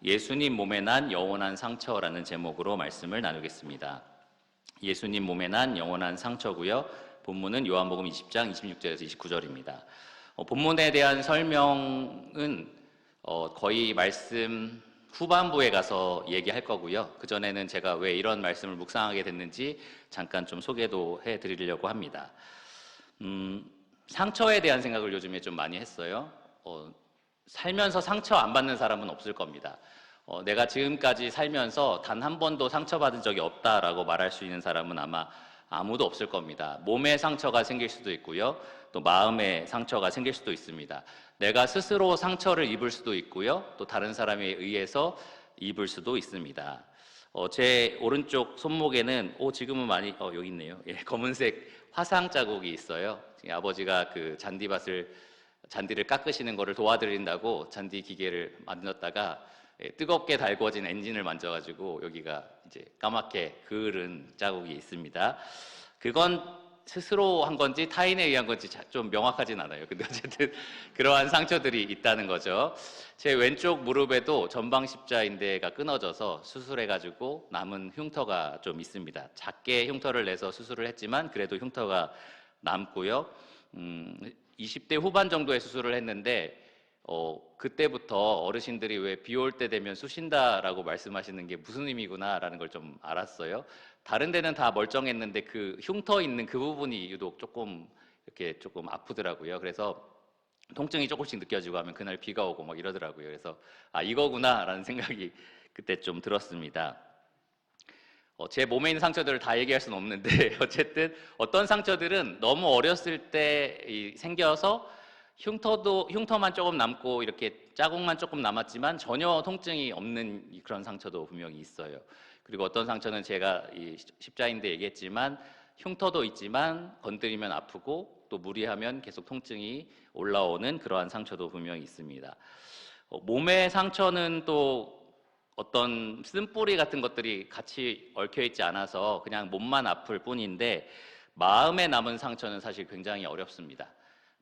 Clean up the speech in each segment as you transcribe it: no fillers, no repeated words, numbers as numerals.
예수님 몸에 난 영원한 상처라는 제목으로 말씀을 나누겠습니다. 예수님 몸에 난 영원한 상처고요. 본문은 요한복음 20장 26절에서 29절입니다. 본문에 대한 설명은 거의 말씀 후반부에 가서 얘기할 거고요. 그전에는 제가 왜 이런 말씀을 묵상하게 됐는지 잠깐 좀 소개도 해드리려고 합니다. 상처에 대한 생각을 요즘에 좀 많이 했어요. 살면서 상처 안 받는 사람은 없을 겁니다. 내가 지금까지 살면서 단 한 번도 상처받은 적이 없다라고 말할 수 있는 사람은 아마 아무도 없을 겁니다. 몸에 상처가 생길 수도 있고요. 또 마음에 상처가 생길 수도 있습니다. 내가 스스로 상처를 입을 수도 있고요. 또 다른 사람에 의해서 입을 수도 있습니다. 제 오른쪽 손목에는 지금은 많이 여기 있네요. 예, 검은색 화상 자국이 있어요. 아버지가 그 잔디를 깎으시는 거를 도와드린다고 잔디 기계를 만졌다가 뜨겁게 달궈진 엔진을 만져가지고 여기가 이제 까맣게 그을은 자국이 있습니다. 그건 스스로 한 건지 타인에 의한 건지 좀 명확하진 않아요. 근데 어쨌든 그러한 상처들이 있다는 거죠. 제 왼쪽 무릎에도 전방 십자인대가 끊어져서 수술해가지고 남은 흉터가 좀 있습니다. 작게 흉터를 내서 수술을 했지만 그래도 흉터가 남고요. 20대 후반 정도에 수술을 했는데 그때부터 어르신들이 왜 비 올 때 되면 쑤신다라고 말씀하시는 게 무슨 의미구나라는 걸 좀 알았어요. 다른 데는 다 멀쩡했는데 그 흉터 있는 그 부분이 유독 조금 아프더라고요. 그래서 통증이 조금씩 느껴지고 하면 그날 비가 오고 막 이러더라고요. 그래서 이거구나라는 생각이 그때 좀 들었습니다. 제 몸에 있는 상처들을 다 얘기할 수는 없는데 어쨌든 어떤 상처들은 너무 어렸을 때 생겨서 흉터만 조금 남고 이렇게 자국만 조금 남았지만 전혀 통증이 없는 그런 상처도 분명히 있어요. 그리고 어떤 상처는 제가 이 십자인대 얘기했지만 흉터도 있지만 건드리면 아프고 또 무리하면 계속 통증이 올라오는 그러한 상처도 분명히 있습니다. 몸의 상처는 또 어떤 쓴뿌리 같은 것들이 같이 얽혀있지 않아서 그냥 몸만 아플 뿐인데 마음에 남은 상처는 사실 굉장히 어렵습니다.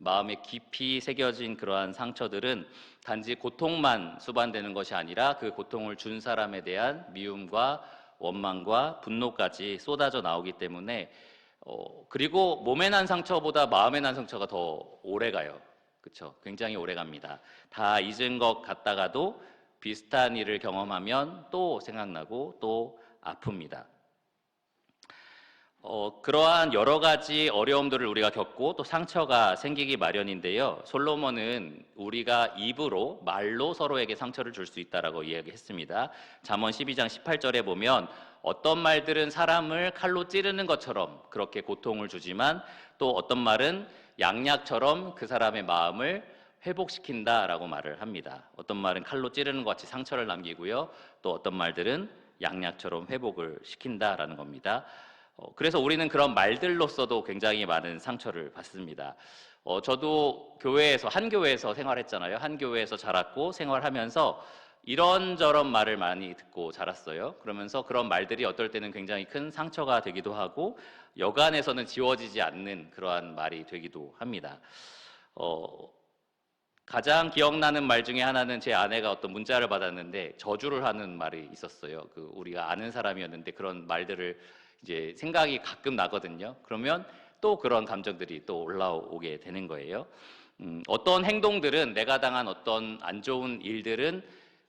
마음에 깊이 새겨진 그러한 상처들은 단지 고통만 수반되는 것이 아니라 그 고통을 준 사람에 대한 미움과 원망과 분노까지 쏟아져 나오기 때문에 그리고 몸에 난 상처보다 마음에 난 상처가 더 오래 가요. 그렇죠? 굉장히 오래 갑니다. 다 잊은 것 같다가도 비슷한 일을 경험하면 또 생각나고 또 아픕니다. 그러한 여러 가지 어려움들을 우리가 겪고 또 상처가 생기기 마련인데요. 솔로몬은 우리가 입으로 말로 서로에게 상처를 줄 수 있다라고 이야기했습니다. 잠언 12장 18절에 보면 어떤 말들은 사람을 칼로 찌르는 것처럼 그렇게 고통을 주지만 또 어떤 말은 양약처럼 그 사람의 마음을 회복시킨다라고 말을 합니다. 어떤 말은 칼로 찌르는 것 같이 상처를 남기고요. 또 어떤 말들은 양약처럼 회복을 시킨다라는 겁니다. 그래서 우리는 그런 말들로서도 굉장히 많은 상처를 받습니다. 저도 한 교회에서 생활했잖아요. 한 교회에서 자랐고 생활하면서 이런저런 말을 많이 듣고 자랐어요. 그러면서 그런 말들이 어떨 때는 굉장히 큰 상처가 되기도 하고 여간에서는 지워지지 않는 그러한 말이 되기도 합니다. 가장 기억나는 말 중에 하나는 제 아내가 어떤 문자를 받았는데 저주를 하는 말이 있었어요. 우리가 아는 사람이었는데 그런 말들을 이제 생각이 가끔 나거든요. 그러면 또 그런 감정들이 또 올라오게 되는 거예요. 어떤 행동들은 내가 당한 어떤 안 좋은 일들은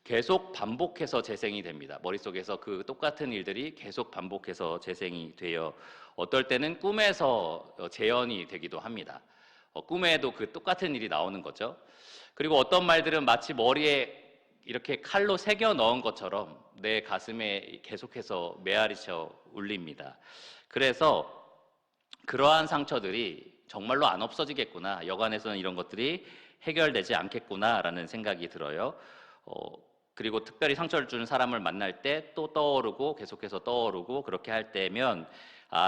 계속 반복해서 재생이 됩니다. 머릿속에서 그 똑같은 일들이 계속 반복해서 재생이 돼요. 어떨 때는 꿈에서 재현이 되기도 합니다. 꿈에도 그 똑같은 일이 나오는 거죠. 그리고 어떤 말들은 마치 머리에 이렇게 칼로 새겨 넣은 것처럼 내 가슴에 계속해서 메아리쳐 울립니다. 그래서 그러한 상처들이 정말로 안 없어지겠구나, 여간에서는 이런 것들이 해결되지 않겠구나라는 생각이 들어요. 그리고 특별히 상처를 주는 사람을 만날 때 또 떠오르고 계속해서 떠오르고 그렇게 할 때면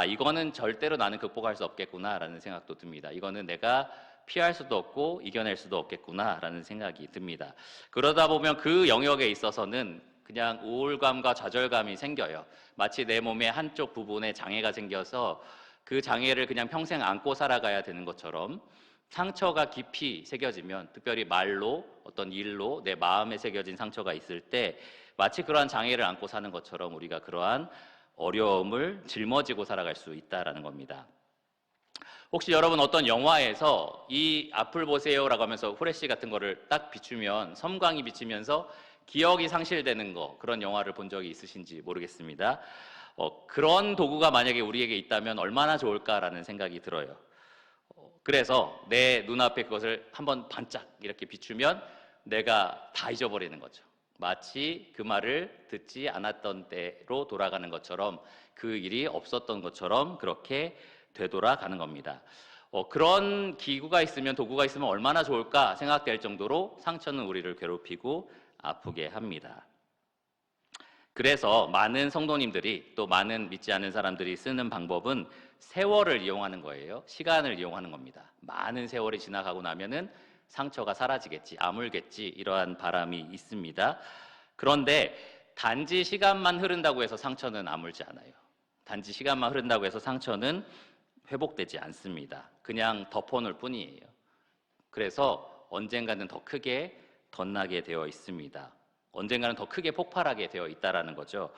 이거는 절대로 나는 극복할 수 없겠구나라는 생각도 듭니다. 이거는 내가 피할 수도 없고 이겨낼 수도 없겠구나라는 생각이 듭니다. 그러다 보면 그 영역에 있어서는 그냥 우울감과 좌절감이 생겨요. 마치 내 몸의 한쪽 부분에 장애가 생겨서 그 장애를 그냥 평생 안고 살아가야 되는 것처럼 상처가 깊이 새겨지면, 특별히 말로, 어떤 일로 내 마음에 새겨진 상처가 있을 때 마치 그러한 장애를 안고 사는 것처럼 우리가 그러한 어려움을 짊어지고 살아갈 수 있다라는 겁니다. 혹시 여러분 어떤 영화에서 이 앞을 보세요라고 하면서 후레쉬 같은 거를 딱 비추면 섬광이 비치면서 기억이 상실되는 거, 그런 영화를 본 적이 있으신지 모르겠습니다. 그런 도구가 만약에 우리에게 있다면 얼마나 좋을까라는 생각이 들어요. 그래서 내 눈앞에 그것을 한번 반짝 이렇게 비추면 내가 다 잊어버리는 거죠. 마치 그 말을 듣지 않았던 때로 돌아가는 것처럼, 그 일이 없었던 것처럼 그렇게 되돌아가는 겁니다. 그런 기구가 있으면, 도구가 있으면 얼마나 좋을까 생각될 정도로 상처는 우리를 괴롭히고 아프게 합니다. 그래서 많은 성도님들이, 또 많은 믿지 않는 사람들이 쓰는 방법은 세월을 이용하는 거예요. 시간을 이용하는 겁니다. 많은 세월이 지나가고 나면은 상처가 사라지겠지, 아물겠지, 이러한 바람이 있습니다. 그런데 단지 시간만 흐른다고 해서 상처는 아물지 않아요. 단지 시간만 흐른다고 해서 상처는 회복되지 않습니다. 그냥 덮어놓을 뿐이에요. 그래서 언젠가는 더 크게 덧나게 되어 있습니다. 언젠가는 더 크게 폭발하게 되어 있다는 거죠.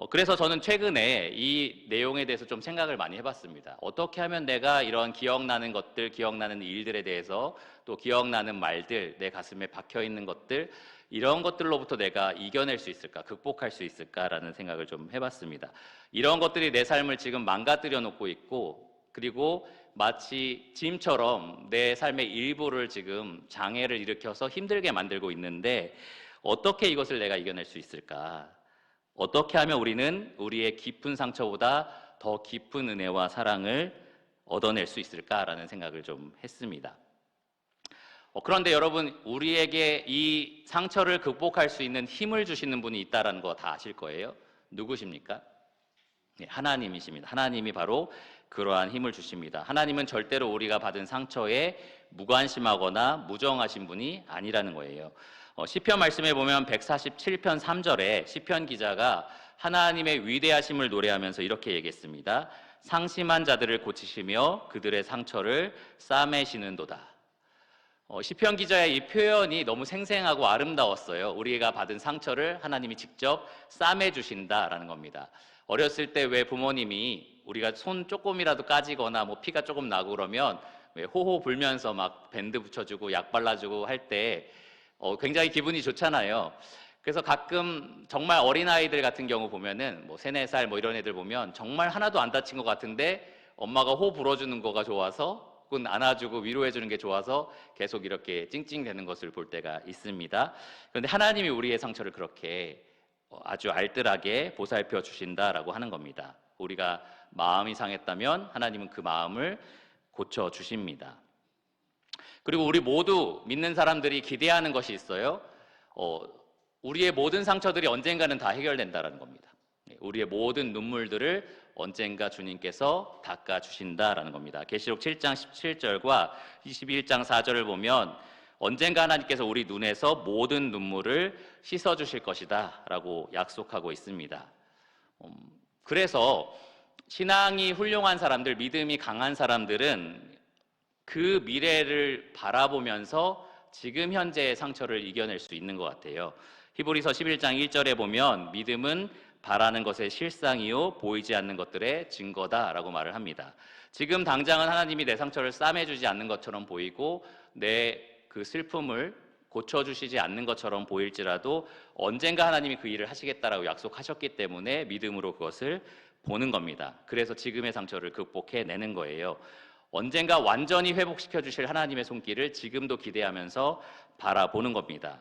그래서 저는 최근에 이 내용에 대해서 좀 생각을 많이 해봤습니다. 어떻게 하면 내가 이런 기억나는 것들, 기억나는 일들에 대해서, 또 기억나는 말들, 내 가슴에 박혀있는 것들, 이런 것들로부터 내가 이겨낼 수 있을까, 극복할 수 있을까라는 생각을 좀 해봤습니다. 이런 것들이 내 삶을 지금 망가뜨려 놓고 있고, 그리고 마치 짐처럼 내 삶의 일부를 지금 장애를 일으켜서 힘들게 만들고 있는데, 어떻게 이것을 내가 이겨낼 수 있을까? 어떻게 하면 우리는 우리의 깊은 상처보다 더 깊은 은혜와 사랑을 얻어낼 수 있을까라는 생각을 좀 했습니다. 그런데 여러분, 우리에게 이 상처를 극복할 수 있는 힘을 주시는 분이 있다는 거 다 아실 거예요. 누구십니까? 네, 하나님이십니다. 하나님이 바로 그러한 힘을 주십니다. 하나님은 절대로 우리가 받은 상처에 무관심하거나 무정하신 분이 아니라는 거예요. 시편 말씀에 보면 147편 3절에 시편 기자가 하나님의 위대하심을 노래하면서 이렇게 얘기했습니다. 상심한 자들을 고치시며 그들의 상처를 싸매시는도다. 시편 기자의 이 표현이 너무 생생하고 아름다웠어요. 우리가 받은 상처를 하나님이 직접 싸매주신다라는 겁니다. 어렸을 때 왜 부모님이 우리가 손 조금이라도 까지거나 뭐 피가 조금 나고 그러면 왜 호호 불면서 막 밴드 붙여주고 약 발라주고 할 때 굉장히 기분이 좋잖아요. 그래서 가끔 정말 어린아이들 같은 경우 보면은 뭐 3, 4살 뭐 이런 애들 보면 정말 하나도 안 다친 것 같은데 엄마가 호 불어주는 거가 좋아서, 혹은 안아주고 위로해주는 게 좋아서 계속 이렇게 찡찡대는 것을 볼 때가 있습니다. 그런데 하나님이 우리의 상처를 그렇게 아주 알뜰하게 보살펴 주신다라고 하는 겁니다. 우리가 마음이 상했다면 하나님은 그 마음을 고쳐 주십니다. 그리고 우리 모두 믿는 사람들이 기대하는 것이 있어요. 우리의 모든 상처들이 언젠가는 다 해결된다라는 겁니다. 우리의 모든 눈물들을 언젠가 주님께서 닦아주신다라는 겁니다. 계시록 7장 17절과 21장 4절을 보면 언젠가 하나님께서 우리 눈에서 모든 눈물을 씻어주실 것이다 라고 약속하고 있습니다. 그래서 신앙이 훌륭한 사람들, 믿음이 강한 사람들은 그 미래를 바라보면서 지금 현재의 상처를 이겨낼 수 있는 것 같아요. 히브리서 11장 1절에 보면 믿음은 바라는 것의 실상이요 보이지 않는 것들의 증거다라고 말을 합니다. 지금 당장은 하나님이 내 상처를 싸매주지 않는 것처럼 보이고 내 그 슬픔을 고쳐주시지 않는 것처럼 보일지라도 언젠가 하나님이 그 일을 하시겠다라고 약속하셨기 때문에 믿음으로 그것을 보는 겁니다. 그래서 지금의 상처를 극복해내는 거예요. 언젠가 완전히 회복시켜 주실 하나님의 손길을 지금도 기대하면서 바라보는 겁니다.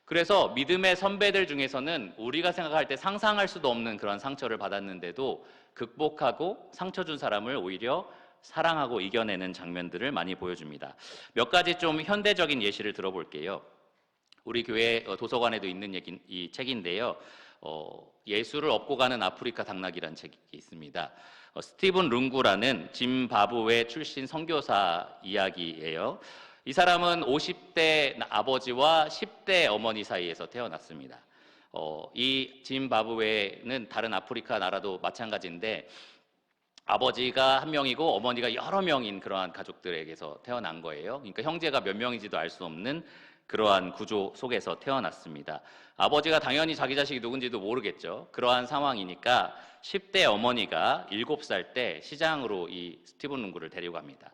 그래서 믿음의 선배들 중에서는 우리가 생각할 때 상상할 수도 없는 그런 상처를 받았는데도 극복하고 상처 준 사람을 오히려 사랑하고 이겨내는 장면들을 많이 보여줍니다. 몇 가지 좀 현대적인 예시를 들어볼게요. 우리 교회 도서관에도 있는 이 책인데요. 예수를 업고 가는 아프리카 당나귀라는 책이 있습니다. 스티븐 룽구라는 짐바브웨 출신 선교사 이야기예요. 이 사람은 50대 아버지와 10대 어머니 사이에서 태어났습니다. 이 짐바브웨는 다른 아프리카 나라도 마찬가지인데 아버지가 한 명이고 어머니가 여러 명인 그러한 가족들에게서 태어난 거예요. 그러니까 형제가 몇 명인지도 알 수 없는 그러한 구조 속에서 태어났습니다. 아버지가 당연히 자기 자식이 누군지도 모르겠죠. 그러한 상황이니까 10대 어머니가 7살 때 시장으로 이 스티븐 룽구를 데리고 갑니다.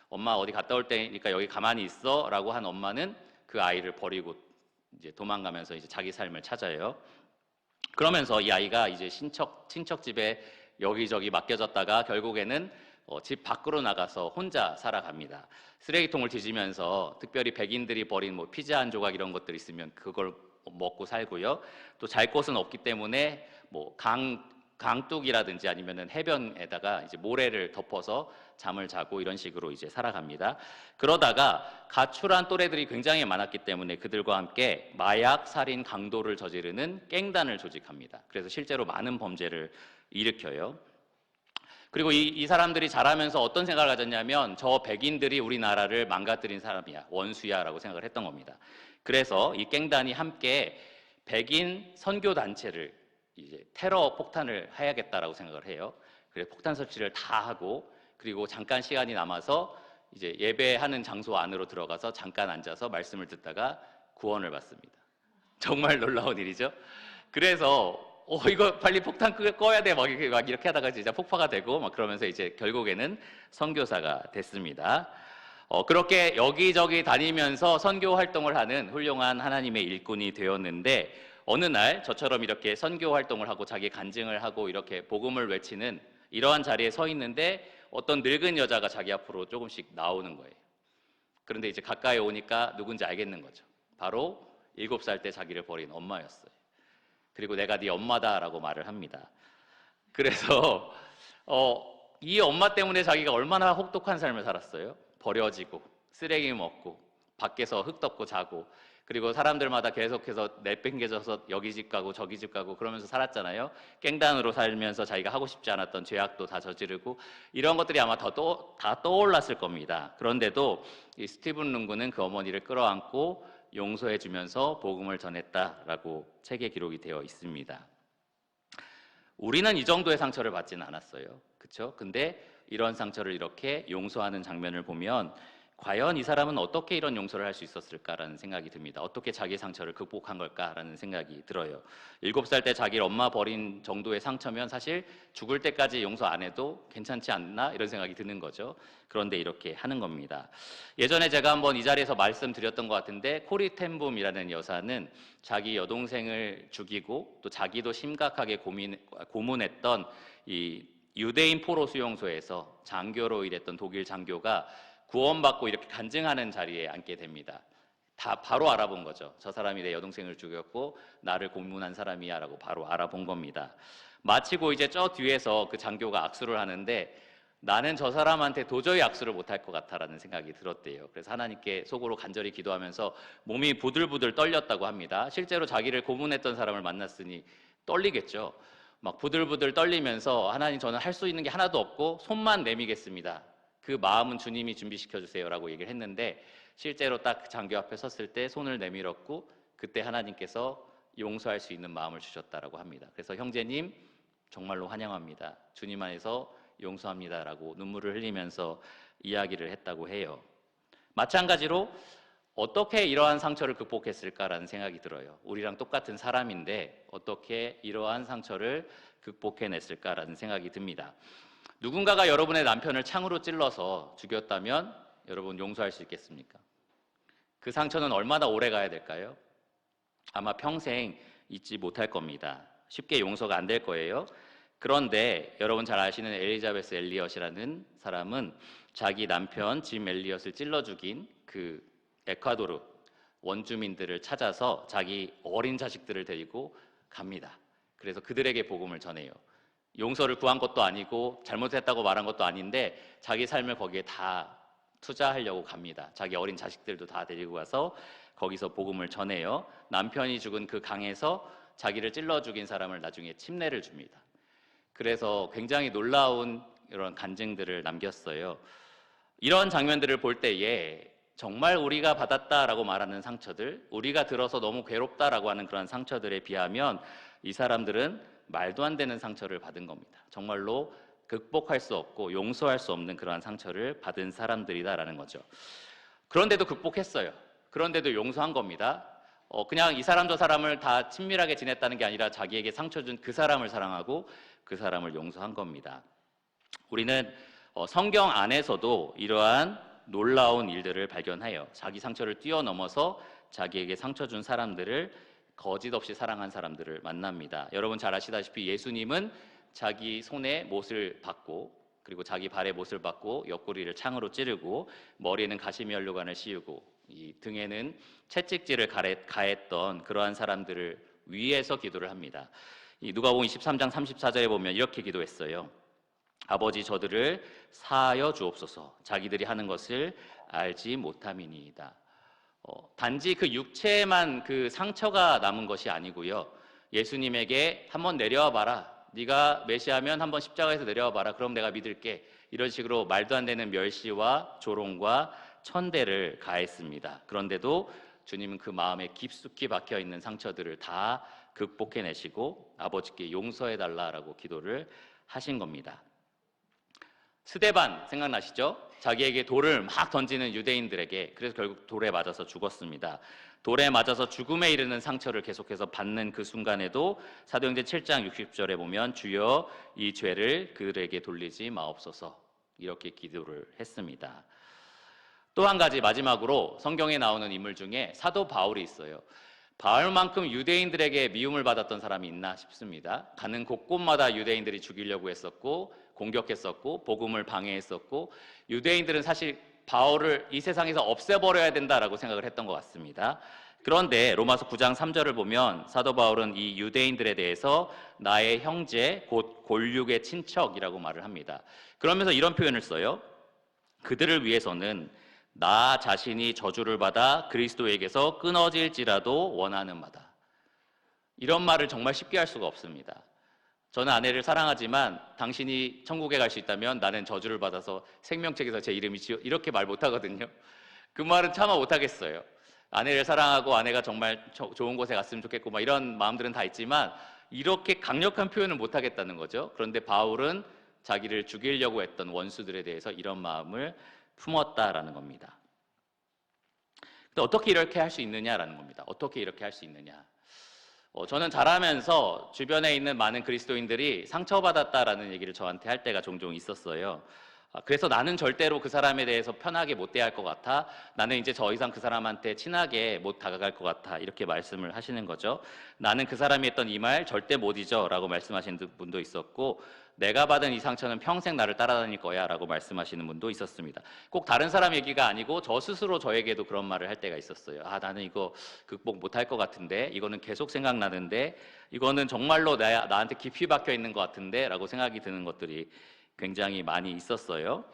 엄마 어디 갔다 올 때니까 여기 가만히 있어 라고 한 엄마는 그 아이를 버리고 이제 도망가면서 이제 자기 삶을 찾아요. 그러면서 이 아이가 이제 친척 집에 여기저기 맡겨졌다가 결국에는 집 밖으로 나가서 혼자 살아갑니다. 쓰레기통을 뒤지면서 특별히 백인들이 버린 뭐 피자 한 조각 이런 것들 있으면 그걸 먹고 살고요. 또 잘 곳은 없기 때문에 뭐 강둑이라든지 아니면은 해변에다가 이제 모래를 덮어서 잠을 자고 이런 식으로 이제 살아갑니다. 그러다가 가출한 또래들이 굉장히 많았기 때문에 그들과 함께 마약, 살인, 강도를 저지르는 갱단을 조직합니다. 그래서 실제로 많은 범죄를 일으켜요. 그리고 이 사람들이 자라면서 어떤 생각을 가졌냐면 저 백인들이 우리나라를 망가뜨린 사람이야, 원수야 라고 생각을 했던 겁니다. 그래서 이 갱단이 함께 백인 선교단체를 이제 테러 폭탄을 해야겠다라고 생각을 해요. 그래서 폭탄 설치를 다 하고 그리고 잠깐 시간이 남아서 이제 예배하는 장소 안으로 들어가서 잠깐 앉아서 말씀을 듣다가 구원을 받습니다. 정말 놀라운 일이죠. 그래서 이거 빨리 폭탄 꺼야 돼 막 이렇게 하다가 진짜 폭파가 되고 막 그러면서 이제 결국에는 선교사가 됐습니다. 그렇게 여기저기 다니면서 선교 활동을 하는 훌륭한 하나님의 일꾼이 되었는데 어느 날 저처럼 이렇게 선교 활동을 하고 자기 간증을 하고 이렇게 복음을 외치는 이러한 자리에 서 있는데 어떤 늙은 여자가 자기 앞으로 조금씩 나오는 거예요. 그런데 이제 가까이 오니까 누군지 알겠는 거죠. 바로 7살 때 자기를 버린 엄마였어요. 그리고 내가 네 엄마다라고 말을 합니다. 그래서 이 엄마 때문에 자기가 얼마나 혹독한 삶을 살았어요. 버려지고 쓰레기 먹고 밖에서 흙 덮고 자고 그리고 사람들마다 계속해서 내팽개져서 여기 집 가고 저기 집 가고 그러면서 살았잖아요. 깽단으로 살면서 자기가 하고 싶지 않았던 죄악도 다 저지르고 이런 것들이 아마 다 떠올랐을 겁니다. 그런데도 이 스티븐 룽구는 그 어머니를 끌어안고 용서해 주면서 복음을 전했다라고 책에 기록이 되어 있습니다. 우리는 이 정도의 상처를 받지는 않았어요. 그렇죠? 근데 이런 상처를 이렇게 용서하는 장면을 보면 과연 이 사람은 어떻게 이런 용서를 할 수 있었을까라는 생각이 듭니다. 어떻게 자기 상처를 극복한 걸까라는 생각이 들어요. 7살 때 자기를 엄마 버린 정도의 상처면 사실 죽을 때까지 용서 안 해도 괜찮지 않나 이런 생각이 드는 거죠. 그런데 이렇게 하는 겁니다. 예전에 제가 한번 이 자리에서 말씀드렸던 것 같은데 코리 텐붐이라는 여사는 자기 여동생을 죽이고 또 자기도 심각하게 고문했던 이 유대인 포로 수용소에서 장교로 일했던 독일 장교가 구원받고 이렇게 간증하는 자리에 앉게 됩니다. 다 바로 알아본 거죠. 저 사람이 내 여동생을 죽였고 나를 고문한 사람이야 라고 바로 알아본 겁니다. 마치고 이제 저 뒤에서 그 장교가 악수를 하는데 나는 저 사람한테 도저히 악수를 못할 것 같다라는 생각이 들었대요. 그래서 하나님께 속으로 간절히 기도하면서 몸이 부들부들 떨렸다고 합니다. 실제로 자기를 고문했던 사람을 만났으니 떨리겠죠. 막 부들부들 떨리면서 하나님 저는 할 수 있는 게 하나도 없고 손만 내미겠습니다. 그 마음은 주님이 준비시켜 주세요라고 얘기를 했는데 실제로 딱 장교 앞에 섰을 때 손을 내밀었고 그때 하나님께서 용서할 수 있는 마음을 주셨다라고 합니다. 그래서 형제님 정말로 환영합니다. 주님 안에서 용서합니다라고 눈물을 흘리면서 이야기를 했다고 해요. 마찬가지로 어떻게 이러한 상처를 극복했을까라는 생각이 들어요. 우리랑 똑같은 사람인데 어떻게 이러한 상처를 극복해냈을까라는 생각이 듭니다. 누군가가 여러분의 남편을 창으로 찔러서 죽였다면 여러분 용서할 수 있겠습니까? 그 상처는 얼마나 오래 가야 될까요? 아마 평생 잊지 못할 겁니다. 쉽게 용서가 안 될 거예요. 그런데 여러분 잘 아시는 엘리자베스 엘리엇이라는 사람은 자기 남편 짐 엘리엇을 찔러 죽인 그 에콰도르 원주민들을 찾아서 자기 어린 자식들을 데리고 갑니다. 그래서 그들에게 복음을 전해요. 용서를 구한 것도 아니고 잘못했다고 말한 것도 아닌데 자기 삶을 거기에 다 투자하려고 갑니다. 자기 어린 자식들도 다 데리고 가서 거기서 복음을 전해요. 남편이 죽은 그 강에서 자기를 찔러 죽인 사람을 나중에 침례를 줍니다. 그래서 굉장히 놀라운 이런 간증들을 남겼어요. 이런 장면들을 볼 때에 정말 우리가 받았다라고 말하는 상처들, 우리가 들어서 너무 괴롭다라고 하는 그런 상처들에 비하면 이 사람들은 말도 안 되는 상처를 받은 겁니다. 정말로 극복할 수 없고 용서할 수 없는 그러한 상처를 받은 사람들이다라는 거죠. 그런데도 극복했어요. 그런데도 용서한 겁니다. 그냥 이 사람 저 사람을 다 친밀하게 지냈다는 게 아니라 자기에게 상처 준 그 사람을 사랑하고 그 사람을 용서한 겁니다. 우리는 성경 안에서도 이러한 놀라운 일들을 발견해요. 자기 상처를 뛰어넘어서 자기에게 상처 준 사람들을 거짓 없이 사랑한 사람들을 만납니다. 여러분 잘 아시다시피 예수님은 자기 손에 못을 박고 그리고 자기 발에 못을 박고 옆구리를 창으로 찌르고 머리에는 가시면류관을 씌우고 이 등에는 채찍질을 가했던 그러한 사람들을 위해서 기도를 합니다. 이 누가복음 23장 34절에 보면 이렇게 기도했어요. 아버지 저들을 사하여 주옵소서. 자기들이 하는 것을 알지 못함이니이다. 단지 그 육체에만 그 상처가 남은 것이 아니고요. 예수님에게 한번 내려와 봐라. 네가 메시아면 한번 십자가에서 내려와 봐라. 그럼 내가 믿을게. 이런 식으로 말도 안 되는 멸시와 조롱과 천대를 가했습니다. 그런데도 주님은 그 마음에 깊숙이 박혀 있는 상처들을 다 극복해내시고 아버지께 용서해달라라고 기도를 하신 겁니다. 스데반 생각나시죠? 자기에게 돌을 막 던지는 유대인들에게, 그래서 결국 돌에 맞아서 죽었습니다. 돌에 맞아서 죽음에 이르는 상처를 계속해서 받는 그 순간에도 사도행전 7장 60절에 보면 주여 이 죄를 그들에게 돌리지 마옵소서 이렇게 기도를 했습니다. 또 한 가지 마지막으로 성경에 나오는 인물 중에 사도 바울이 있어요. 바울만큼 유대인들에게 미움을 받았던 사람이 있나 싶습니다. 가는 곳곳마다 유대인들이 죽이려고 했었고 공격했었고 복음을 방해했었고 유대인들은 사실 바울을 이 세상에서 없애버려야 된다라고 생각을 했던 것 같습니다. 그런데 로마서 9장 3절을 보면 사도 바울은 이 유대인들에 대해서 나의 형제 곧 골육의 친척이라고 말을 합니다. 그러면서 이런 표현을 써요. 그들을 위해서는 나 자신이 저주를 받아 그리스도에게서 끊어질지라도 원하는 바다. 이런 말을 정말 쉽게 할 수가 없습니다. 저는 아내를 사랑하지만 당신이 천국에 갈 수 있다면 나는 저주를 받아서 생명책에서 제 이름이 지워, 이렇게 말 못하거든요. 그 말은 차마 못하겠어요. 아내를 사랑하고 아내가 정말 좋은 곳에 갔으면 좋겠고 막 이런 마음들은 다 있지만 이렇게 강력한 표현을 못하겠다는 거죠. 그런데 바울은 자기를 죽이려고 했던 원수들에 대해서 이런 마음을 품었다라는 겁니다. 근데 어떻게 이렇게 할 수 있느냐라는 겁니다. 어떻게 이렇게 할 수 있느냐. 저는 자라면서 주변에 있는 많은 그리스도인들이 상처받았다라는 얘기를 저한테 할 때가 종종 있었어요. 그래서 나는 절대로 그 사람에 대해서 편하게 못 대할 것 같아. 나는 이제 더 이상 그 사람한테 친하게 못 다가갈 것 같아. 이렇게 말씀을 하시는 거죠. 나는 그 사람이 했던 이 말 절대 못 잊어 라고 말씀하시는 분도 있었고 내가 받은 이 상처는 평생 나를 따라다닐 거야 라고 말씀하시는 분도 있었습니다. 꼭 다른 사람 얘기가 아니고 저 스스로 저에게도 그런 말을 할 때가 있었어요. 나는 이거 극복 못할 것 같은데, 이거는 계속 생각나는데, 이거는 정말로 나한테 깊이 박혀 있는 것 같은데 라고 생각이 드는 것들이 굉장히 많이 있었어요.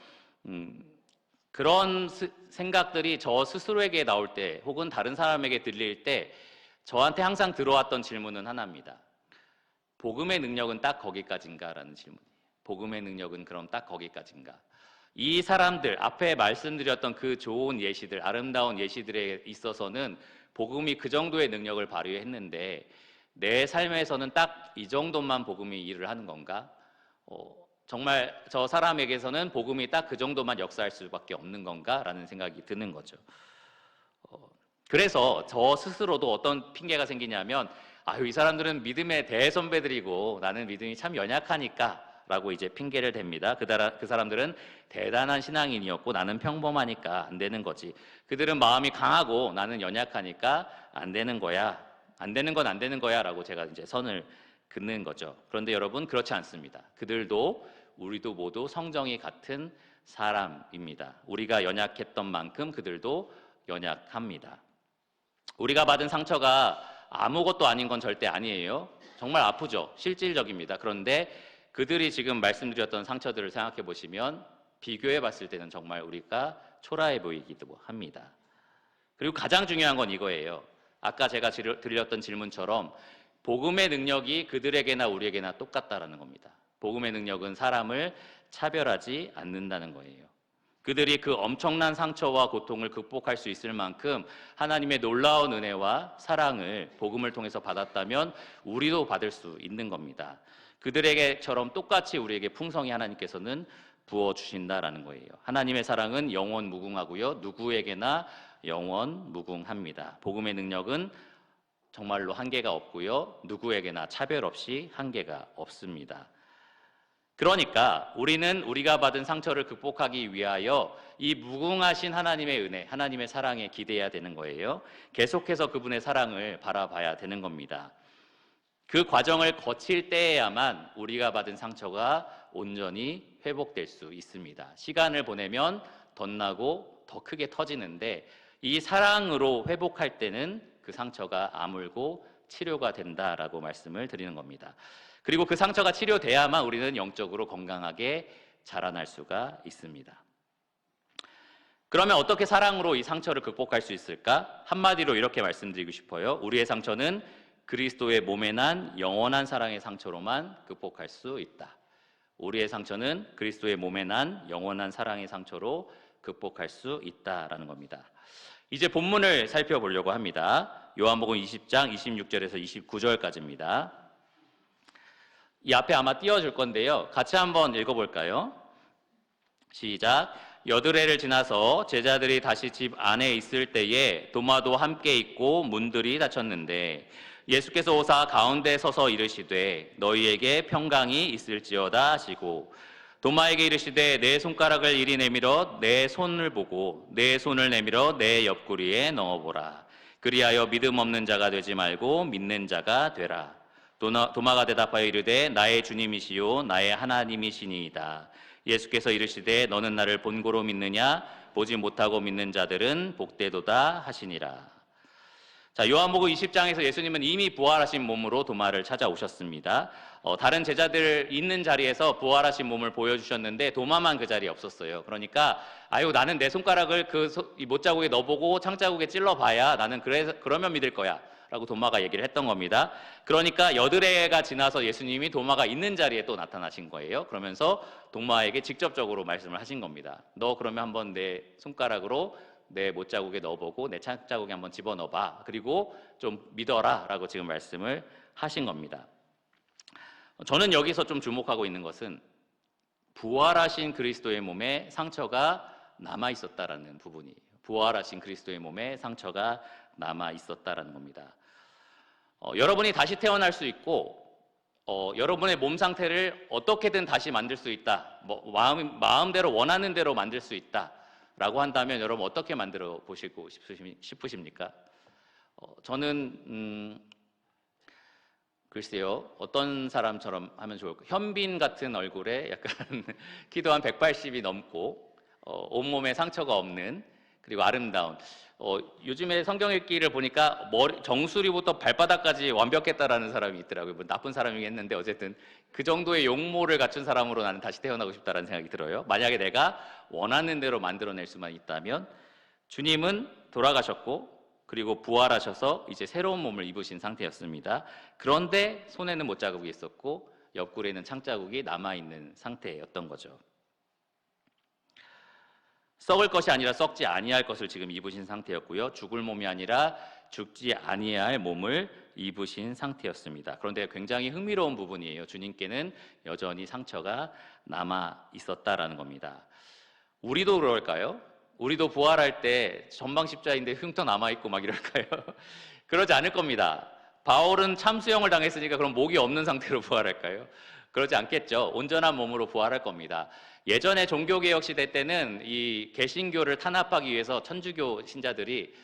그런 생각들이 저 스스로에게 나올 때 혹은 다른 사람에게 들릴 때 저한테 항상 들어왔던 질문은 하나입니다. 복음의 능력은 딱 거기까지인가? 라는 질문이에요. 복음의 능력은 그럼 딱 거기까지인가? 이 사람들, 앞에 말씀드렸던 그 좋은 예시들, 아름다운 예시들에 있어서는 복음이 그 정도의 능력을 발휘했는데 내 삶에서는 딱 이 정도만 복음이 일을 하는 건가? 정말 저 사람에게서는 복음이 딱 그 정도만 역사할 수밖에 없는 건가? 라는 생각이 드는 거죠. 그래서 저 스스로도 어떤 핑계가 생기냐면 이 사람들은 믿음의 대선배들이고 나는 믿음이 참 연약하니까 라고 이제 핑계를 댑니다. 그 사람들은 대단한 신앙인이었고 나는 평범하니까 안 되는 거지. 그들은 마음이 강하고 나는 연약하니까 안 되는 거야. 안 되는 건 안 되는 거야 라고 제가 이제 선을 긋는 거죠. 그런데 여러분 그렇지 않습니다. 그들도 우리도 모두 성정이 같은 사람입니다. 우리가 연약했던 만큼 그들도 연약합니다. 우리가 받은 상처가 아무것도 아닌 건 절대 아니에요. 정말 아프죠. 실질적입니다. 그런데 그들이 지금 말씀드렸던 상처들을 생각해 보시면 비교해 봤을 때는 정말 우리가 초라해 보이기도 합니다. 그리고 가장 중요한 건 이거예요. 아까 제가 드렸던 질문처럼 복음의 능력이 그들에게나 우리에게나 똑같다라는 겁니다. 복음의 능력은 사람을 차별하지 않는다는 거예요. 그들이 그 엄청난 상처와 고통을 극복할 수 있을 만큼 하나님의 놀라운 은혜와 사랑을 복음을 통해서 받았다면 우리도 받을 수 있는 겁니다. 그들에게처럼 똑같이 우리에게 풍성히 하나님께서는 부어주신다라는 거예요. 하나님의 사랑은 영원 무궁하고요. 누구에게나 영원 무궁합니다. 복음의 능력은 정말로 한계가 없고요. 누구에게나 차별 없이 한계가 없습니다. 그러니까 우리는 우리가 받은 상처를 극복하기 위하여 이 무궁하신 하나님의 은혜, 하나님의 사랑에 기대해야 되는 거예요. 계속해서 그분의 사랑을 바라봐야 되는 겁니다. 그 과정을 거칠 때에야만 우리가 받은 상처가 온전히 회복될 수 있습니다. 시간을 보내면 덧나고 더 크게 터지는데 이 사랑으로 회복할 때는 그 상처가 아물고 치료가 된다라고 말씀을 드리는 겁니다. 그리고 그 상처가 치료돼야만 우리는 영적으로 건강하게 자라날 수가 있습니다. 그러면 어떻게 사랑으로 이 상처를 극복할 수 있을까? 한마디로 이렇게 말씀드리고 싶어요. 우리의 상처는 그리스도의 몸에 난 영원한 사랑의 상처로만 극복할 수 있다. 우리의 상처는 그리스도의 몸에 난 영원한 사랑의 상처로 극복할 수 있다라는 겁니다. 이제 본문을 살펴보려고 합니다. 요한복음 20장 26절에서 29절까지입니다. 이 앞에 아마 띄워줄 건데요. 같이 한번 읽어볼까요? 시작. 여드레를 지나서 제자들이 다시 집 안에 있을 때에 도마도 함께 있고 문들이 닫혔는데 예수께서 오사 가운데 서서 이르시되 너희에게 평강이 있을지어다 하시고 도마에게 이르시되 내 손가락을 이리 내밀어 내 손을 보고 내 손을 내밀어 내 옆구리에 넣어보라. 그리하여 믿음 없는 자가 되지 말고 믿는 자가 되라. 도마가 대답하여 이르되 나의 주님이시요 나의 하나님이시니이다. 예수께서 이르시되 너는 나를 본고로 믿느냐? 보지 못하고 믿는 자들은 복되도다 하시니라. 자, 요한복음 20장에서 예수님은 이미 부활하신 몸으로 도마를 찾아오셨습니다. 다른 제자들 있는 자리에서 부활하신 몸을 보여주셨는데 도마만 그 자리에 없었어요. 그러니까 아유 나는 내 손가락을 이 못자국에 넣어보고 창자국에 찔러봐야 나는 그러면 믿을 거야 라고 도마가 얘기를 했던 겁니다. 그러니까 여드레가 지나서 예수님이 도마가 있는 자리에 또 나타나신 거예요. 그러면서 도마에게 직접적으로 말씀을 하신 겁니다. 너 그러면 한번 내 손가락으로 내 못자국에 넣어보고 내 창자국에 한번 집어넣어봐. 그리고 좀 믿어라 라고 지금 말씀을 하신 겁니다. 저는 여기서 좀 주목하고 있는 것은 부활하신 그리스도의 몸에 상처가 남아있었다라는 부분이에요. 부활하신 그리스도의 몸에 상처가 남아있었다라는 겁니다. 여러분이 다시 태어날 수 있고 여러분의 몸 상태를 어떻게든 다시 만들 수 있다. 마음대로 원하는 대로 만들 수 있다 라고 한다면 여러분 어떻게 만들어 보시고 싶으십니까? 저는 글쎄요, 어떤 사람처럼 하면 좋을까? 현빈 같은 얼굴에 약간 키도 한 180이 넘고 온몸에 상처가 없는, 그리고 아름다운, 요즘에 성경 읽기를 보니까 정수리부터 발바닥까지 완벽했다라는 사람이 있더라고요. 뭐 나쁜 사람이겠는데 어쨌든 그 정도의 용모를 갖춘 사람으로 나는 다시 태어나고 싶다라는 생각이 들어요. 만약에 내가 원하는 대로 만들어낼 수만 있다면, 주님은 돌아가셨고 그리고 부활하셔서 이제 새로운 몸을 입으신 상태였습니다. 그런데 손에는 못자국이 있었고 옆구리에는 창자국이 남아있는 상태였던 거죠. 썩을 것이 아니라 썩지 아니할 것을 지금 입으신 상태였고요. 죽을 몸이 아니라 죽지 아니할 몸을 입으신 상태였습니다. 그런데 굉장히 흥미로운 부분이에요. 주님께는 여전히 상처가 남아 있었다라는 겁니다. 우리도 그럴까요? 우리도 부활할 때 전방십자인데 흉터 남아있고 막 이럴까요? 그러지 않을 겁니다. 바울은 참수형을 당했으니까 그럼 목이 없는 상태로 부활할까요? 그러지 않겠죠. 온전한 몸으로 부활할 겁니다. 예전에 종교개혁 시대 때는 이 개신교를 탄압하기 위해서 천주교 신자들이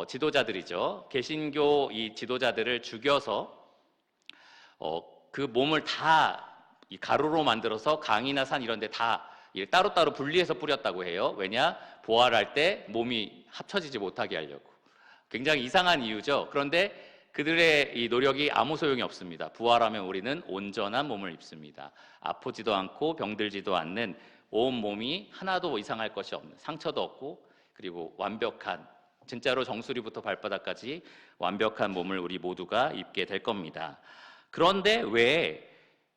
지도자들이죠. 개신교 이 지도자들을 죽여서 그 몸을 다 이 가루로 만들어서 강이나 산 이런 데 다 따로따로 분리해서 뿌렸다고 해요. 왜냐? 부활할 때 몸이 합쳐지지 못하게 하려고. 굉장히 이상한 이유죠. 그런데 그들의 이 노력이 아무 소용이 없습니다. 부활하면 우리는 온전한 몸을 입습니다. 아프지도 않고 병들지도 않는 온 몸이 하나도 이상할 것이 없는, 상처도 없고 그리고 완벽한, 진짜로 정수리부터 발바닥까지 완벽한 몸을 우리 모두가 입게 될 겁니다. 그런데 왜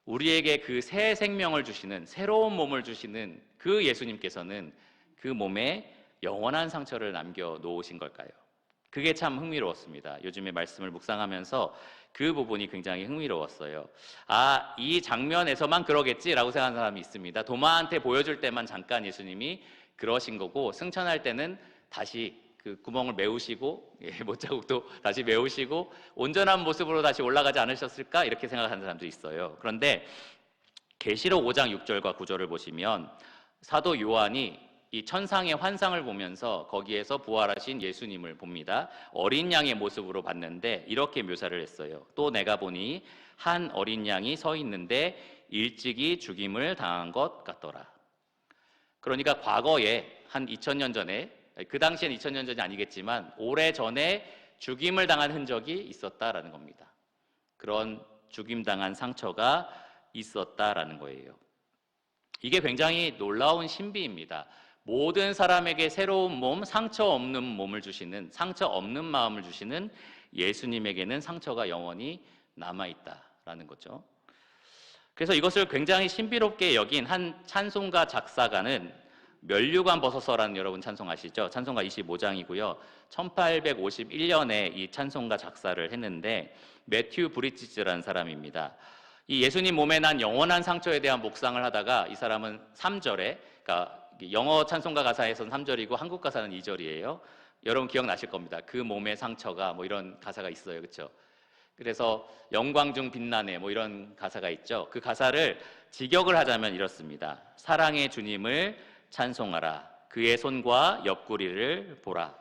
우리에게 그 새 생명을 주시는, 새로운 몸을 주시는 그 예수님께서는 그 몸에 영원한 상처를 남겨 놓으신 걸까요? 그게 참 흥미로웠습니다. 요즘에 말씀을 묵상하면서 그 부분이 굉장히 흥미로웠어요. 아, 이 장면에서만 그러겠지라고 생각하는 사람이 있습니다. 도마한테 보여줄 때만 잠깐 예수님이 그러신 거고, 승천할 때는 다시 그 구멍을 메우시고, 못자국도 다시 메우시고 온전한 모습으로 다시 올라가지 않으셨을까, 이렇게 생각하는 사람도 있어요. 그런데 계시록 5장 6절과 9절을 보시면 사도 요한이 이 천상의 환상을 보면서 거기에서 부활하신 예수님을 봅니다. 어린 양의 모습으로 봤는데 이렇게 묘사를 했어요. 또 내가 보니 한 어린 양이 서 있는데 일찍이 죽임을 당한 것 같더라. 그러니까 과거에 한 2000년 전에, 그 당시엔 2000년 전이 아니겠지만 오래전에 죽임을 당한 흔적이 있었다라는 겁니다. 그런 죽임당한 상처가 있었다라는 거예요. 이게 굉장히 놀라운 신비입니다. 모든 사람에게 새로운 몸, 상처 없는 몸을 주시는, 상처 없는 마음을 주시는 예수님에게는 상처가 영원히 남아있다라는 거죠. 그래서 이것을 굉장히 신비롭게 여긴 한 찬송가 작사가는 면류관 벗어서라는, 여러분 찬송 아시죠? 찬송가 25장이고요. 1851년에 이 찬송가 작사를 했는데 매튜 브리지즈라는 사람입니다. 이 예수님 몸에 난 영원한 상처에 대한 묵상을 하다가 이 사람은 3절에, 그러니까 영어 찬송가 가사에서는 3절이고 한국 가사는 2절이에요. 여러분 기억나실 겁니다. 그 몸의 상처가 뭐 이런 가사가 있어요. 그렇죠? 그래서 영광 중 빛나네 뭐 이런 가사가 있죠. 그 가사를 직역을 하자면 이렇습니다. 사랑의 주님을 찬송하라. 그의 손과 옆구리를 보라.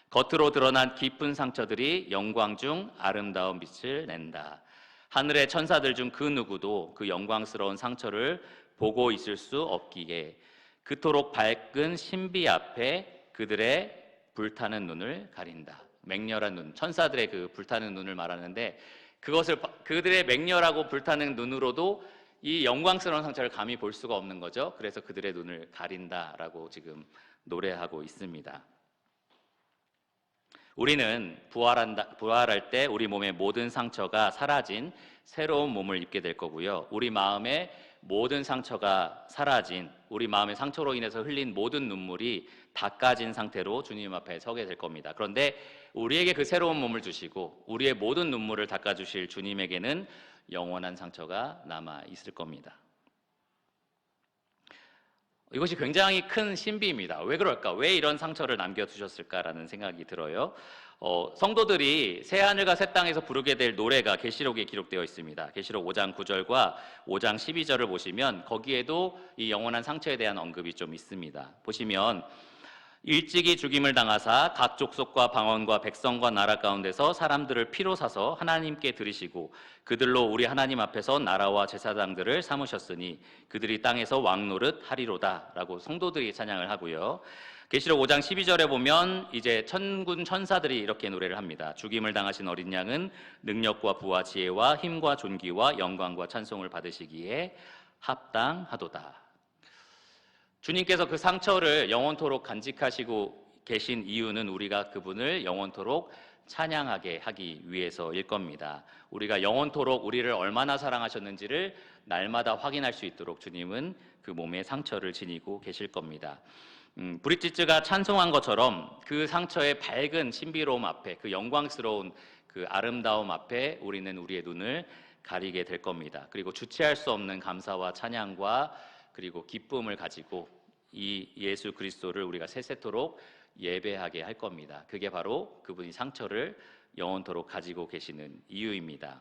겉으로 드러난 깊은 상처들이 영광 중 아름다운 빛을 낸다. 하늘의 천사들 중 그 누구도 그 영광스러운 상처를 보고 있을 수 없기에 그토록 밝은 신비 앞에 그들의 불타는 눈을 가린다. 맹렬한 눈, 천사들의 그 불타는 눈을 말하는데, 그것을 그들의 맹렬하고 불타는 눈으로도 이 영광스러운 상처를 감히 볼 수가 없는 거죠. 그래서 그들의 눈을 가린다라고 지금 노래하고 있습니다. 우리는 부활할 때 우리 몸의 모든 상처가 사라진 새로운 몸을 입게 될 거고요. 우리 마음의 모든 상처가 사라진, 우리 마음의 상처로 인해서 흘린 모든 눈물이 닦아진 상태로 주님 앞에 서게 될 겁니다. 그런데 우리에게 그 새로운 몸을 주시고 우리의 모든 눈물을 닦아주실 주님에게는 영원한 상처가 남아 있을 겁니다. 이것이 굉장히 큰 신비입니다. 왜 그럴까? 왜 이런 상처를 남겨두셨을까라는 생각이 들어요. 성도들이 새하늘과 새 땅에서 부르게 될 노래가 계시록에 기록되어 있습니다. 계시록 5장 9절과 5장 12절을 보시면 거기에도 이 영원한 상처에 대한 언급이 좀 있습니다. 보시면 일찍이 죽임을 당하사 각 족속과 방언과 백성과 나라 가운데서 사람들을 피로 사서 하나님께 드리시고 그들로 우리 하나님 앞에서 나라와 제사장들을 삼으셨으니 그들이 땅에서 왕노릇 하리로다 라고 성도들이 찬양을 하고요. 계시록 5장 12절에 보면 이제 천군 천사들이 이렇게 노래를 합니다. 죽임을 당하신 어린 양은 능력과 부와 지혜와 힘과 존귀와 영광과 찬송을 받으시기에 합당하도다. 주님께서 그 상처를 영원토록 간직하시고 계신 이유는 우리가 그분을 영원토록 찬양하게 하기 위해서일 겁니다. 우리가 영원토록 우리를 얼마나 사랑하셨는지를 날마다 확인할 수 있도록 주님은 그 몸에 상처를 지니고 계실 겁니다. 브릿지츠가 찬송한 것처럼 그 상처의 밝은 신비로움 앞에, 그 영광스러운 그 아름다움 앞에 우리는 우리의 눈을 가리게 될 겁니다. 그리고 주체할 수 없는 감사와 찬양과 그리고 기쁨을 가지고 이 예수 그리스도를 우리가 세세토록 예배하게 할 겁니다. 그게 바로 그분이 상처를 영원토록 가지고 계시는 이유입니다.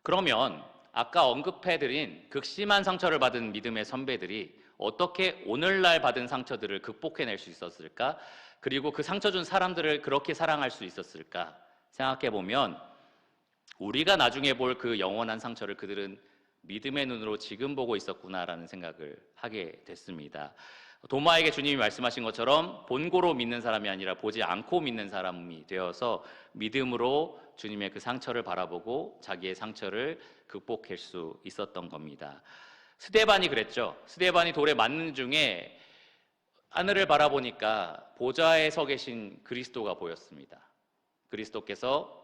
그러면 아까 언급해드린 극심한 상처를 받은 믿음의 선배들이 어떻게 오늘날 받은 상처들을 극복해낼 수 있었을까? 그리고 그 상처 준 사람들을 그렇게 사랑할 수 있었을까? 생각해보면 우리가 나중에 볼 그 영원한 상처를 그들은 믿음의 눈으로 지금 보고 있었구나라는 생각을 하게 됐습니다. 도마에게 주님이 말씀하신 것처럼 본고로 믿는 사람이 아니라 보지 않고 믿는 사람이 되어서 믿음으로 주님의 그 상처를 바라보고 자기의 상처를 극복할 수 있었던 겁니다. 스데반이 그랬죠. 스데반이 돌에 맞는 중에 하늘을 바라보니까 보좌에 서 계신 그리스도가 보였습니다. 그리스도께서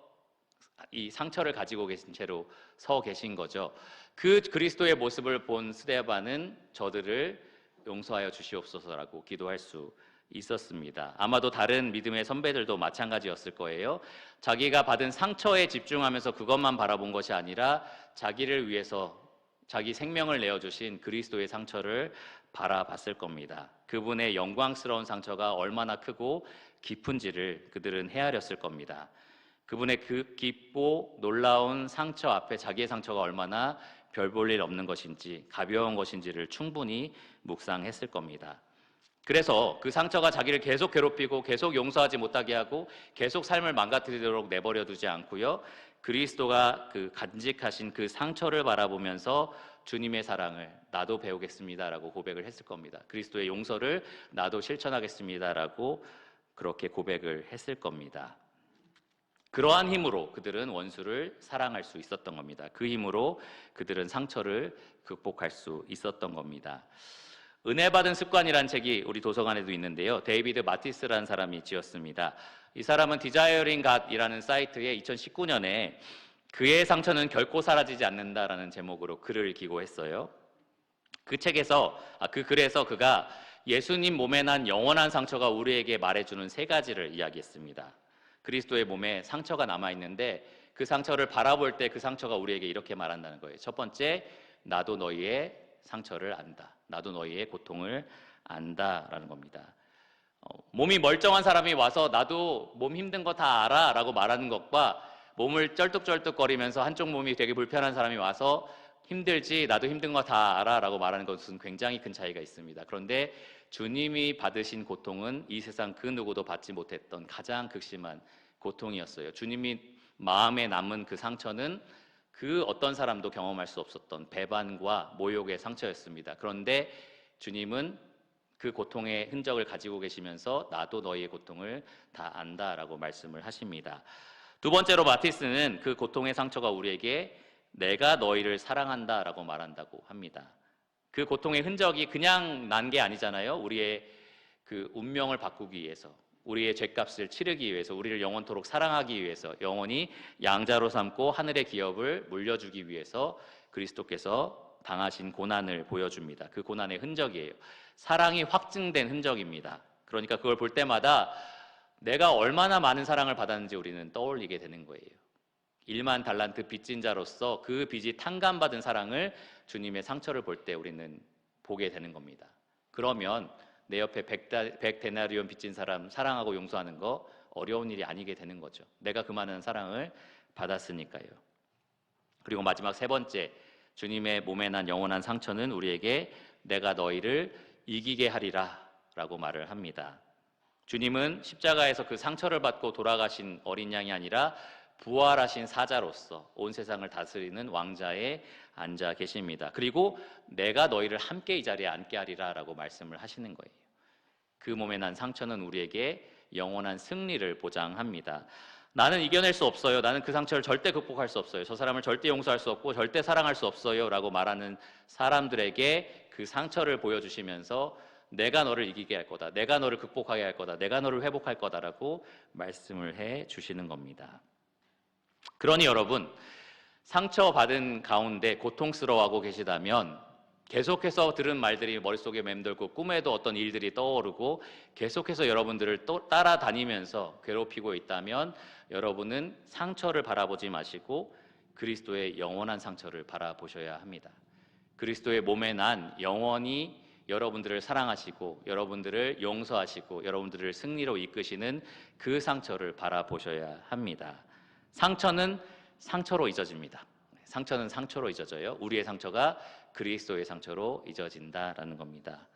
이 상처를 가지고 계신 채로 서 계신 거죠. 그 그리스도의 모습을 본 스데반은 저들을 용서하여 주시옵소서라고 기도할 수 있었습니다. 아마도 다른 믿음의 선배들도 마찬가지였을 거예요. 자기가 받은 상처에 집중하면서 그것만 바라본 것이 아니라 자기를 위해서 자기 생명을 내어주신 그리스도의 상처를 바라봤을 겁니다. 그분의 영광스러운 상처가 얼마나 크고 깊은지를 그들은 헤아렸을 겁니다. 그분의 그 깊고 놀라운 상처 앞에 자기의 상처가 얼마나 별 볼 일 없는 것인지, 가벼운 것인지를 충분히 묵상했을 겁니다. 그래서 그 상처가 자기를 계속 괴롭히고 계속 용서하지 못하게 하고 계속 삶을 망가뜨리도록 내버려 두지 않고요, 그리스도가 그 간직하신 그 상처를 바라보면서 주님의 사랑을 나도 배우겠습니다라고 고백을 했을 겁니다. 그리스도의 용서를 나도 실천하겠습니다라고 그렇게 고백을 했을 겁니다. 그러한 힘으로 그들은 원수를 사랑할 수 있었던 겁니다. 그 힘으로 그들은 상처를 극복할 수 있었던 겁니다. 은혜 받은 습관이란 책이 우리 도서관에도 있는데요, 데이비드 마티스라는 사람이 지었습니다. 이 사람은 디자이어링 갓이라는 사이트에 2019년에 그의 상처는 결코 사라지지 않는다라는 제목으로 글을 기고했어요. 그 글에서 그가 예수님 몸에 난 영원한 상처가 우리에게 말해주는 3가지를 이야기했습니다. 그리스도의 몸에 상처가 남아있는데 그 상처를 바라볼 때 그 상처가 우리에게 이렇게 말한다는 거예요. 첫 번째, 나도 너희의 상처를 안다. 나도 너희의 고통을 안다라는 겁니다. 몸이 멀쩡한 사람이 와서 나도 몸 힘든 거 다 알아 라고 말하는 것과 몸을 쩔뚝쩔뚝거리면서 한쪽 몸이 되게 불편한 사람이 와서 힘들지, 나도 힘든 거 다 알아 라고 말하는 것은 굉장히 큰 차이가 있습니다. 그런데 주님이 받으신 고통은 이 세상 그 누구도 받지 못했던 가장 극심한 고통이었어요. 주님이 마음에 남은 그 상처는 그 어떤 사람도 경험할 수 없었던 배반과 모욕의 상처였습니다. 그런데 주님은 그 고통의 흔적을 가지고 계시면서 나도 너희의 고통을 다 안다라고 말씀을 하십니다. 두 번째로 마티스는 그 고통의 상처가 우리에게 내가 너희를 사랑한다라고 말한다고 합니다. 그 고통의 흔적이 그냥 난 게 아니잖아요. 우리의 그 운명을 바꾸기 위해서, 우리의 죄값을 치르기 위해서, 우리를 영원토록 사랑하기 위해서, 영원히 양자로 삼고 하늘의 기업을 물려주기 위해서 그리스도께서 당하신 고난을 보여줍니다. 그 고난의 흔적이에요. 사랑이 확증된 흔적입니다. 그러니까 그걸 볼 때마다 내가 얼마나 많은 사랑을 받았는지 우리는 떠올리게 되는 거예요. 1만 달란트 빚진 자로서 그 빚이 탕감받은 사랑을 주님의 상처를 볼 때 우리는 보게 되는 겁니다. 그러면 내 옆에 100데나리온 빚진 사람 사랑하고 용서하는 거 어려운 일이 아니게 되는 거죠. 내가 그 많은 사랑을 받았으니까요. 그리고 마지막 3번째, 주님의 몸에 난 영원한 상처는 우리에게 내가 너희를 이기게 하리라 라고 말을 합니다. 주님은 십자가에서 그 상처를 받고 돌아가신 어린 양이 아니라 부활하신 사자로서 온 세상을 다스리는 왕자에 앉아 계십니다. 그리고 내가 너희를 함께 이 자리에 앉게 하리라 라고 말씀을 하시는 거예요. 그 몸에 난 상처는 우리에게 영원한 승리를 보장합니다. 나는 이겨낼 수 없어요. 나는 그 상처를 절대 극복할 수 없어요. 저 사람을 절대 용서할 수 없고 절대 사랑할 수 없어요 라고 말하는 사람들에게 그 상처를 보여주시면서 내가 너를 이기게 할 거다, 내가 너를 극복하게 할 거다, 내가 너를 회복할 거다라고 말씀을 해 주시는 겁니다. 그러니 여러분, 상처받은 가운데 고통스러워하고 계시다면 계속해서 들은 말들이 머릿속에 맴돌고 꿈에도 어떤 일들이 떠오르고 계속해서 여러분들을 또 따라다니면서 괴롭히고 있다면 여러분은 상처를 바라보지 마시고 그리스도의 영원한 상처를 바라보셔야 합니다. 그리스도의 몸에 난 영원히 여러분들을 사랑하시고 여러분들을 용서하시고 여러분들을 승리로 이끄시는 그 상처를 바라보셔야 합니다. 상처는 상처로 잊어집니다. 상처는 상처로 잊어져요. 우리의 상처가 그리스도의 상처로 잊어진다라는 겁니다.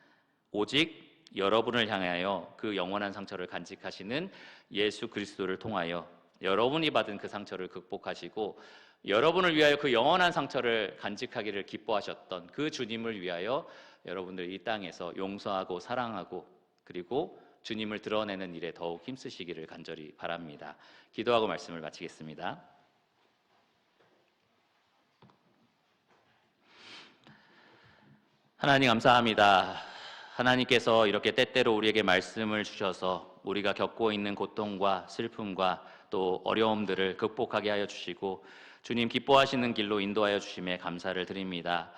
오직 여러분을 향하여 그 영원한 상처를 간직하시는 예수 그리스도를 통하여 여러분이 받은 그 상처를 극복하시고 여러분을 위하여 그 영원한 상처를 간직하기를 기뻐하셨던 그 주님을 위하여 여러분들 이 땅에서 용서하고 사랑하고 그리고 주님을 드러내는 일에 더욱 힘쓰시기를 간절히 바랍니다. 기도하고 말씀을 마치겠습니다. 하나님 감사합니다. 하나님께서 이렇게 때때로 우리에게 말씀을 주셔서 우리가 겪고 있는 고통과 슬픔과 또 어려움들을 극복하게 하여 주시고 주님 기뻐하시는 길로 인도하여 주심에 감사를 드립니다.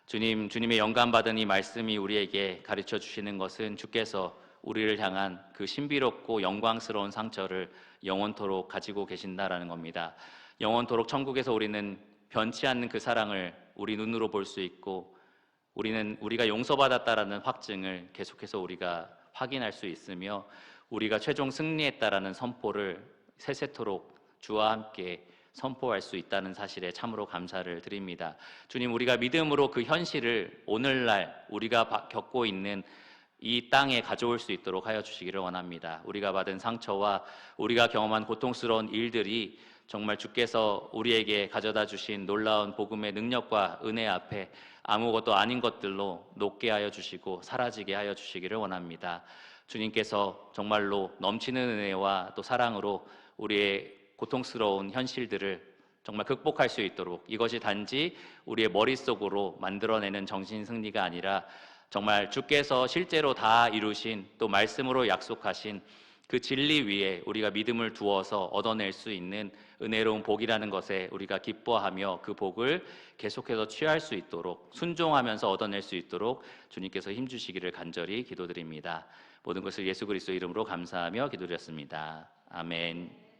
주님의 영감받은 이 말씀이 우리에게 가르쳐 주시는 것은 주께서 우리를 향한 그 신비롭고 영광스러운 상처를 영원토록 가지고 계신다라는 겁니다. 영원토록 천국에서 우리는 변치 않는 그 사랑을 우리 눈으로 볼 수 있고, 우리가 용서받았다라는 확증을 계속해서 우리가 확인할 수 있으며, 우리가 최종 승리했다라는 선포를 세세토록 주와 함께 선포할 수 있다는 사실에 참으로 감사를 드립니다. 주님, 우리가 믿음으로 그 현실을 오늘날 우리가 겪고 있는 이 땅에 가져올 수 있도록 하여 주시기를 원합니다. 우리가 받은 상처와 우리가 경험한 고통스러운 일들이 정말 주께서 우리에게 가져다 주신 놀라운 복음의 능력과 은혜 앞에 아무것도 아닌 것들로 녹게 하여 주시고 사라지게 하여 주시기를 원합니다. 주님께서 정말로 넘치는 은혜와 또 사랑으로 우리의 고통스러운 현실들을 정말 극복할 수 있도록, 이것이 단지 우리의 머릿속으로 만들어내는 정신 승리가 아니라 정말 주께서 실제로 다 이루신, 또 말씀으로 약속하신 그 진리 위에 우리가 믿음을 두어서 얻어낼 수 있는 은혜로운 복이라는 것에 우리가 기뻐하며 그 복을 계속해서 취할 수 있도록, 순종하면서 얻어낼 수 있도록 주님께서 힘주시기를 간절히 기도드립니다. 모든 것을 예수 그리스도 이름으로 감사하며 기도드렸습니다. 아멘.